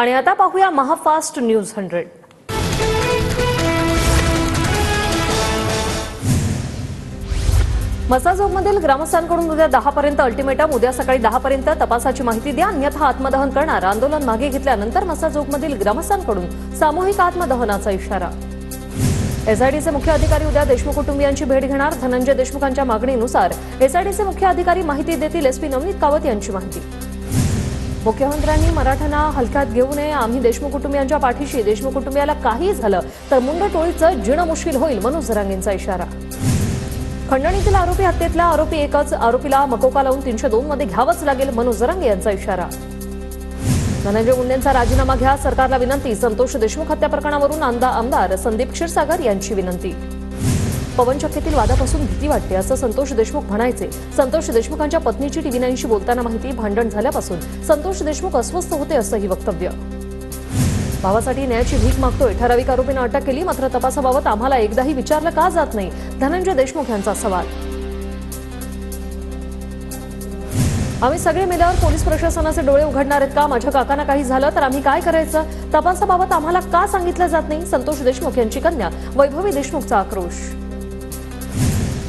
आणि आता पाहूया महाफास्ट न्यूज 100। मसाजोगमधील ग्रामस्थांकडून उद्या 10 पर्यंत अल्टिमेटम, उद्या सकाळी 10 पर्यंत तपासाची माहिती द्या, अन्यथा आत्मदहन करणार। आंदोलन मागे घेतल्यानंतर मसाजोगमधील ग्रामस्थांकडून सामूहिक आत्मदहनाचा इशारा। एसआयडीचे मुख्य अधिकारी उद्या देशमुख कुटुंबियांची भेट घेणार। धनंजय देशमुखांच्या मागणीनुसार एसआयडीचे मुख्य अधिकारी माहिती देतील। एसपी नवनीत कावत यांची माहिती। मुख्यमंत्र्यांनी मराठ्यांना हलक्यात घेऊ नये, आम्ही देशमुख कुटुंबियांच्या पाठीशी, देशमुख कुटुंबियाला काही झालं तर मुंडे टोळीचं जिणं मुश्किल होईल, मनोज जरांगेंचा इशारा। खंडणीतील आरोपी हत्येतला आरोपी एकच, आरोपीला मकोका लावून 302 मध्ये घ्यावंच लागेल, मनोज जरांगे यांचा इशारा। धनंजय मुंडेंचा राजीनामा घ्या, सरकारला विनंती। संतोष देशमुख हत्या प्रकरणावरून आमदार संदीप क्षीरसागर यांची विनंती। पवन चक्कीतील वादापासून भीती वाटते असं संतोष देशमुख म्हणायचे। संतोष देशमुखांच्या पत्नीची TV9शी बोलताना माहिती, भांडण झाल्यापासून संतोष देशमुख अस्वस्थ होते असंही वक्तव्य। भावासाठी न्यायाची भीक मागतोय, ठराविक आरोपींना अटक केली, मात्र तपासाबाबत आम्हाला एकदाही विचारलं का जात नाही, धनंजय देशमुख यांचा सवाल। आम्ही सगळे मेल्यावर पोलीस प्रशासनाचे डोळे उघडणार आहेत का? माझ्या काकांना काही झालं तर आम्ही काय करायचं? तपासाबाबत आम्हाला का सांगितलं जात नाही? संतोष देशमुख यांची कन्या वैभवी देशमुखचा आक्रोश।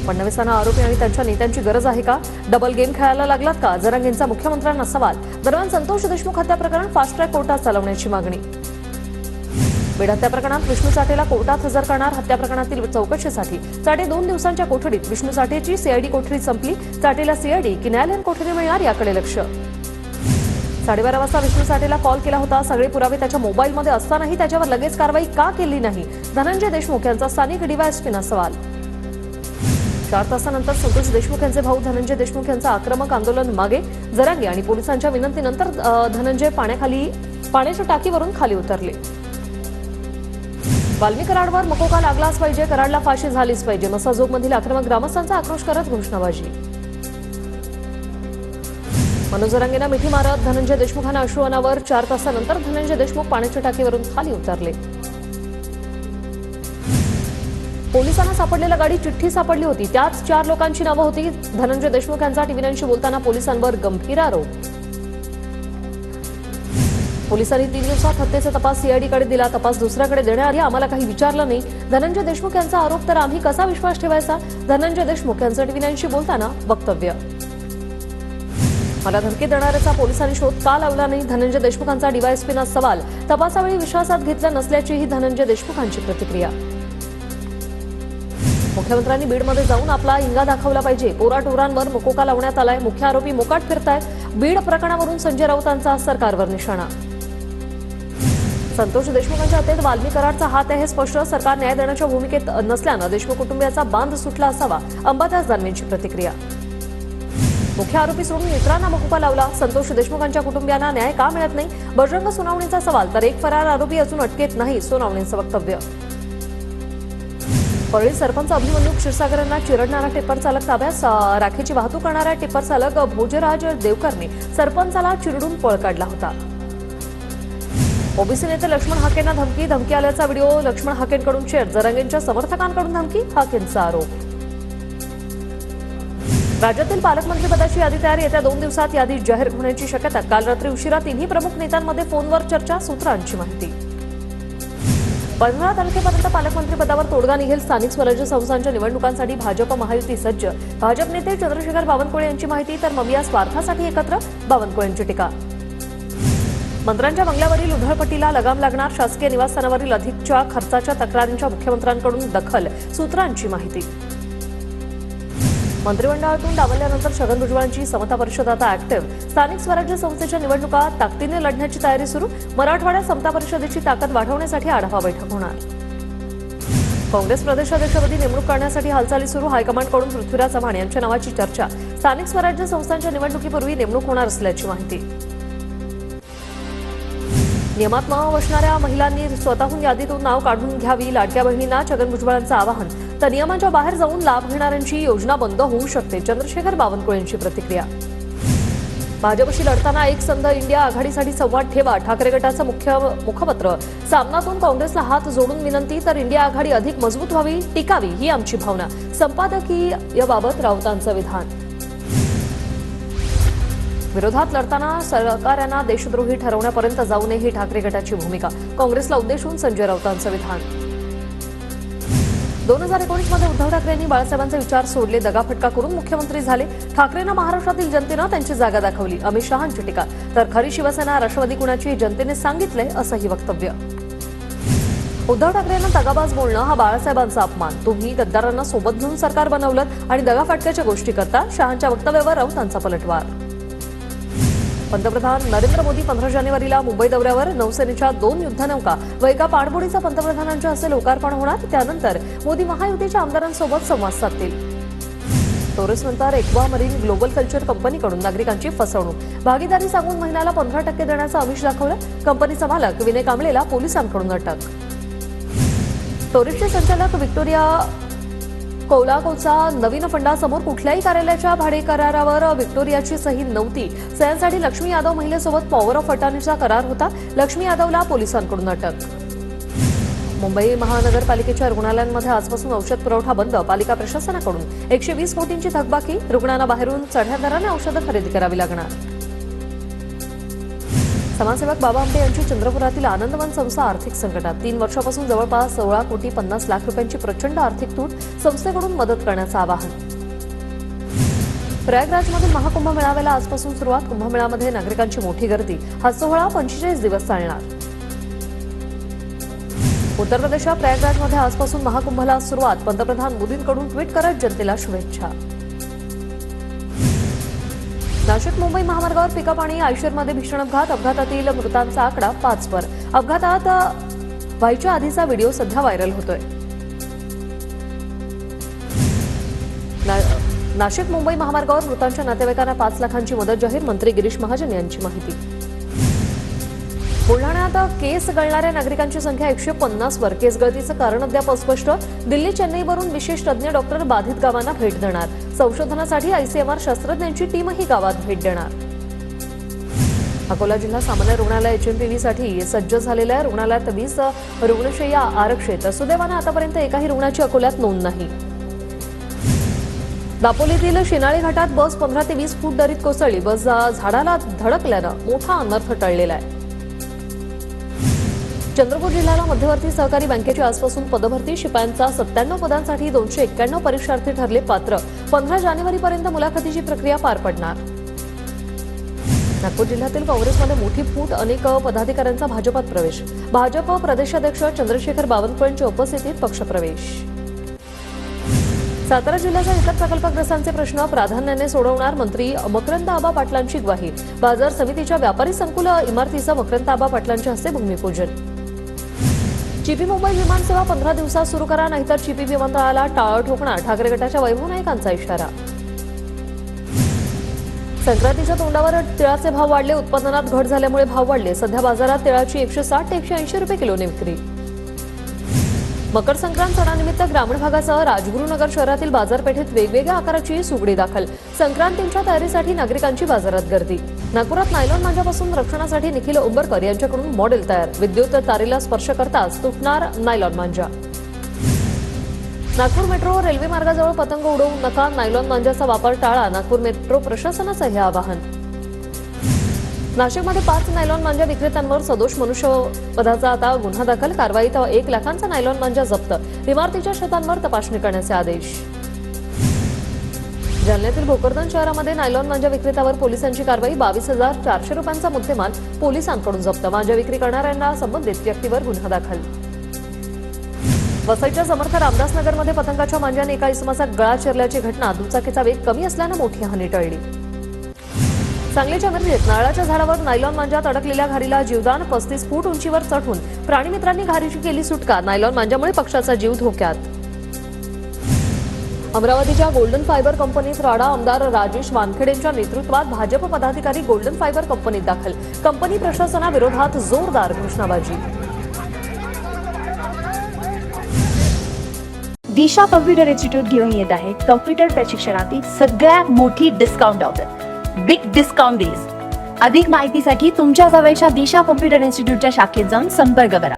फडणवीसांना आरोपी आणि त्यांच्या नेत्यांची गरज आहे का? डबल गेम खेळायला लागलात का? जरांगेंचा मुख्यमंत्र्यांना सवाल। दरम्यान संतोष देशमुख हत्या प्रकरण फास्ट ट्रॅक कोर्टात चालवण्याची मागणी। बीड हत्या प्रकरणात विष्णू चाटेला कोर्टात हजर करणार। हत्या प्रकरणातील चौकशीसाठी चाटे 2 दिवसांच्या कोठडीत। विष्णू चाटेची सीआयडी कोठडी संपली, चाटेला सीआयडी की न्यायालयीन कोठडी मिळणार याकडे लक्ष। 12:30 वाजता विष्णू चाटेला कॉल केला होता, सगळे पुरावे त्याच्या मोबाईलमध्ये असतानाही त्याच्यावर लगेच कारवाई का केली नाही? धनंजय देशमुख यांचा स्थानिक डीवायएसपींना सवाल। 4 तासानंतर संतोष देशमुख यांचे भाऊ धनंजय देशमुख यांचं आक्रमक आंदोलन मागे। जरांगे आणि पोलिसांच्या विनंतीनंतर धनंजय पाण्याच्या टाकीवरून खाली उतरले। वाल्मी कराडवर मकोका लागलाच पाहिजे, कराडला फाशी झालीच पाहिजे, मसाजोगमधील आक्रमक ग्रामस्थांचा आक्रोश करत घोषणाबाजी। मनोज जरांगेंना मिठी मारत धनंजय देशमुखांना अश्रू अनावर। 4 तासानंतर धनंजय देशमुख पाण्याच्या टाकीवरून खाली उतरले। पोलिसांना सापडलेल्या गाडी चिठ्ठी सापडली होती, त्यात 4 लोकांची नावं होती। धनंजय देशमुख यांचा TV9शी बोलताना पोलिसांवर गंभीर आरोप। पोलिसांनी 3 दिवसात हत्येचा तपास सीआयडीकडे दिला, तपास दुसऱ्याकडे देण्याआधी आम्हाला काही विचारलं नाही, धनंजय देशमुख यांचा आरोप। तर आम्ही कसा विश्वास ठेवायचा? धनंजय देशमुख यांचं TV9शी बोलताना वक्तव्य। मला धमकी देणाऱ्याचा पोलिसांनी शोध का लावला नाही? धनंजय देशमुखांचा डीवायएसपींना सवाल। तपासावेळी विश्वासात घेतलं नसल्याचीही धनंजय देशमुखांची प्रतिक्रिया। मुख्यमंत्र्यांनी बीडमध्ये जाऊन आपला इंगा दाखवला पाहिजे, पोराटोरांवर मकोका लावण्यात आलाय, मुख्य आरोपी मोकाट फिरतायत। बीड प्रकरणावरून संजय राऊतांचा सरकारवर निशाणा। संतोष देशमुखांच्या हत्येत वाल्मी कराडचा हात आहे हे स्पष्ट, सरकार न्याय देण्याच्या भूमिकेत नसल्यानं देशमुख कुटुंबियाचा बांध सुटला असावा, अंबादास दानवेंची प्रतिक्रिया। मुख्य आरोपी सोडून इतरांना मकोका लावला, संतोष देशमुखांच्या कुटुंबियांना न्याय का मिळत नाही? बजरंग सोनावणेंचा सवाल। तर एक फरार आरोपी अजून अटकेत नाही, सोनावणेंचं वक्तव्य। परळी सरपंच अभिमन्यू क्षीरसागर यांना चिरडणारा टिप्पर चालक ताब्यात। राखेची वाहतूक करणाऱ्या टिप्पर चालक भोजराज देवकरने सरपंचाला चिरडून पळ काढला होता। ओबीसी नेते लक्ष्मण हाकेंना धमकी आल्याचा व्हिडिओ, लक्ष्मण हाकेंकडून शेअर। जरांगेंच्या समर्थकांकडून धमकी, हाकेंचा आरोप। राज्यातील पालकमंत्रीपदाची यादी तयार, येत्या 2 दिवसात यादी जाहीर होण्याची शक्यता। काल रात्री उशिरा 3ही प्रमुख नेत्यांमध्ये फोनवर चर्चा, सूत्रांची माहिती। 15 तारखेपर्यंत पालकमंत्रीपदावर तोडगा निघेल, स्थानिक स्वराज्य संस्थांच्या निवडणुकांसाठी भाजप महायुती सज्ज। भाजप नेते चंद्रशेखर बावनकुळे यांची माहिती, तर मविया स्वार्थासाठी एकत्र, बावनकुळेंची टीका। मंत्र्यांच्या बंगल्यावरील उधळपट्टीला लगाम लागणार, शासकीय निवासस्थानावरील अधिकच्या खर्चाच्या तक्रारींच्या मुख्यमंत्र्यांकडून दखल, सूत्रांची माहिती। मंत्रिमंडळातून डावलल्यानंतर छगन भुजबळांची समता परिषद आता ऍक्टिव्ह, स्थानिक स्वराज्य संस्थेच्या निवडणुका ताकदीने लढण्याची तयारी सुरू। मराठवाड्यात समता परिषदेची ताकद वाढवण्यासाठी आढावा बैठक होणार। काँग्रेस प्रदेशाध्यक्षपदी नेमणूक करण्यासाठी हालचाली सुरू, हायकमांडकडून पृथ्वीराज चव्हाण यांच्या नावाची चर्चा। स्थानिक स्वराज्य संस्थांच्या निवडणुकीपूर्वी नेमणूक होणार असल्याची माहिती। नियमात न बसणाऱ्या महिलांनी स्वतःहून यादीतून नाव काढून घ्यावी, लाडक्या बहिणींना छगन भुजबळांचं आवाहन। तर नियमांच्या बाहेर जाऊन लाभ घेणाऱ्यांची योजना बंद होऊ शकते, चंद्रशेखर बावनकुळेंची प्रतिक्रिया। भाजपशी लढताना एक संध इंडिया आघाडीसाठी संवाद ठेवा, ठाकरे गटाचं मुखपत्र। सामनातून काँग्रेसला हात जोडून विनंती, तर इंडिया आघाडी अधिक मजबूत व्हावी, टिकावी ही आमची भावना, संपादकीय याबाबत राऊतांचं विधान। विरोधात लढताना सरकारांना देशद्रोही ठरवण्यापर्यंत जाऊ नये ही ठाकरे गटाची भूमिका. काँग्रेसला उद्देशून संजय राऊतांचं विधान. 2019 मध्ये उद्धव ठाकरेंनी बाळासाहेबांचे विचार सोडले, दगाफटका करून मुख्यमंत्री झाले. ठाकरेंना महाराष्ट्रातील जनतेनं त्यांची जागा दाखवली. अमित शहांची टीका. तर खरी शिवसेना राष्ट्रवादी कुणाची जनतेने सांगितलंय असंही वक्तव्य. उद्धव ठाकरेंना दगाबाज बोलणं हा बाळासाहेबांचा अपमान. तुम्ही गद्दारांना सोबत घेऊन सरकार बनवलं आणि दगाफटक्याच्या गोष्टी करता. शहांच्या वक्तव्यावर राऊतांचा पलटवार. पंतप्रधान नरेंद्र मोदी 15 जानेवारीला मुंबई दौऱ्यावर. नौसेनेच्या 2 युद्धनौका व एका पाणबुडीचं पंतप्रधानांच्या हस्ते लोकार्पण होणार. त्यानंतर मोदी महायुतीच्या आमदारांसोबत संवाद साधतील. टोरिस्टनंतर एक्वा मरीन ग्लोबल कल्चर कंपनीकडून नागरिकांची फसवणूक. भागीदारी सांगून महिन्याला 15% देण्याचं आमिष दाखवलं. कंपनीचा मालक विनय कांबळेला पोलिसांकडून अटक. टोरिस्टचे संचालक व्हिक्टोरिया कौलाकोचा नवीन फंडासमोर कुठल्याही कार्यालयाच्या भाडे करारावर व्हिक्टोरियाची सही नव्हती. सह्यांसाठी लक्ष्मी यादव महिलेसोबत पॉवर ऑफ अटॉर्नीचा करार होता. लक्ष्मी यादवला पोलिसांकडून अटक. मुंबई महानगरपालिकेच्या रुग्णालयांमध्ये आजपासून औषध पुरवठा बंद. पालिका प्रशासनाकडून 120 कोटींची थकबाकी. रुग्णांना बाहेरून चढ्या दराने औषधं खरेदी करावी लागणार. समाजसेवक बाबा आमटे यांची चंद्रपुरातील आनंदवन संस्था आर्थिक संकटात. 3 वर्षापासून जवळपास 16,50,00,000 रुपयांची प्रचंड आर्थिक तूट. संस्थेकडून मदत करण्याचं आवाहन. प्रयागराजमधील महाकुंभ मेळाव्याला आजपासून सुरुवात. कुंभमेळ्यामध्ये नागरिकांची मोठी गर्दी. हा सोहळा 45 दिवस चालणार. उत्तर प्रदेशच्या प्रयागराजमध्ये आजपासून महाकुंभला सुरुवात. पंतप्रधान मोदींकडून ट्विट करत जनतेला शुभेच्छा. नाशिक मुंबई महामार्गावर पिकअप आणि आयशरमध्ये भीषण अपघात. अपघातातील मृतांचा आकडा 5 वर. अपघातात व्हायच्या आधीचा व्हिडिओ सध्या व्हायरल होतोय. नाशिक मुंबई महामार्गावर मृतांच्या नातेवाईकांना 5 लाखांची मदत जाहीर. मंत्री गिरीश महाजन यांची माहिती. बुलढाण्यात केस गळणाऱ्या नागरिकांची संख्या 150 वर. केस गळतीचं कारण अद्याप अस्पष्ट. दिल्ली चेन्नईवरून विशेष तज्ज्ञ डॉक्टर बाधित गावांना भेट देणार. संशोधनासाठी आयसीएमआर शास्त्रज्ञांची टीमही गावात भेट देणार. अकोला जिल्हा सामान्य रुग्णालय एचएमपीव्हीसाठी सज्ज झालेल्या आहे. रुग्णालयात 20 रुग्णशय्या आरक्षित. सुदैवानं आतापर्यंत एकाही रुग्णाची अकोल्यात नोंद नाही. दापोलीतील शिनाळी घाटात बस 15 ते 20 फूट दरीत कोसळली. बस झाडाला धडकल्यानं मोठा अनर्थ टळलेला आहे. चंद्रपूर जिल्ह्याला मध्यवर्ती सहकारी बँकेची आजपासून पदभरती. शिपायांचा 97 पदांसाठी 291 परीक्षार्थी ठरले पात्र. 15 जानेवारीपर्यंत मुलाखतीची प्रक्रिया पार पडणार. नागपूर जिल्ह्यातील काँग्रेसमध्ये मोठी फूट. अनेक पदाधिकाऱ्यांचा भाजपात प्रवेश. भाजप प्रदेशाध्यक्ष चंद्रशेखर बावनकुळेंच्या उपस्थितीत पक्षप्रवेश. सातारा जिल्ह्याच्या इतर प्रकल्पग्रस्तांचे प्रश्न प्राधान्याने सोडवणार. मंत्री मकरंद आबा पाटलांची ग्वाही. बाजार समितीच्या व्यापारी संकुल इमारतीचं मकरंद आबा पाटलांच्या हस्ते भूमिपूजन. चिपी मुंबई विमानसेवा 15 दिवसात सुरू करा, नाहीतर चिपी विमानतळाला टाळं ठोकणार. ठाकरे गटाच्या वैभव नाईकांचा इशारा. संक्रांतीच्या तोंडावर तिळाचे भाव वाढले. उत्पादनात घट झाल्यामुळे भाव वाढले. सध्या बाजारात तिळाची 160 ते 180 रुपये किलोने विक्री. मकर संक्रांत सणानिमित्त ग्रामीण भागासह राजगुरुनगर शहरातील बाजारपेठेत वेगवेगळ्या आकाराची सुगडी दाखल. संक्रांतीच्या तयारीसाठी नागरिकांची बाजारात गर्दी. नागपुरात नायलॉन मांजापासून रक्षणासाठी निखिल उंबरकर यांच्याकडून मॉडेल तयार. विद्युत तारेला स्पर्श करताच तुटणार नायलॉन मांजा. नागपूर मेट्रो रेल्वे मार्गाजवळ पतंग उडवू नका. नायलॉन मांजाचा वापर टाळा. नागपूर मेट्रो प्रशासनाचं हे आवाहन. नाशिकमध्ये 5 नायलॉन मांजा विक्रेत्यांवर सदोष मनुष्यवधाचा आता गुन्हा दाखल. कारवाईत 1 लाखांचा नायलॉन मांजा जप्त. इमारतीच्या छतांवर तपासणी करण्याचे आदेश. जालन्यातील भोकरदन शहरामध्ये नायलॉन मांजा विक्रेत्यावर पोलिसांची कारवाई. 22,400 रुपयांचा मुद्देमाल पोलिसांकडून जप्त. मांजा विक्री करणाऱ्यांना संबंधित व्यक्तीवर गुन्हा दाखल. वसईच्या समर्थ रामदासनगरमध्ये पतंगाच्या मांजाने एका इसमाचा गळा चिरल्याची घटना. दुचाकीचा वेग कमी असल्यानं मोठी हानी टळली. सांगलीच्या मिरजेत नारळाच्या झाडावर नायलॉन मांजात अडकलेल्या घारीला जीवदान. 35 फूट उंचीवर चढून प्राणीमित्रांनी घारीची केली सुटका. नायलॉन मांजामुळे पक्षाचा जीव धोक्यात. अमरावतीच्या गोल्डन फायबर कंपनीत राडा. आमदार राजेश वानखेडेंच्या नेतृत्वात भाजप पदाधिकारी गोल्डन फायबर कंपनीत दाखल. कंपनी प्रशासनाविरोधात जोरदार घोषणाबाजी. दिशा कॉम्प्युटर इन्स्टिट्यूट घेऊन येत आहे कॉम्प्युटर प्रशिक्षणातील सगळ्यात मोठी discount offer. Big discount days. अधिक माहितीसाठी तुमच्या जवळच्या दिशा कॉम्प्युटर इन्स्टिट्यूटच्या शाखेत जाऊन संपर्क करा.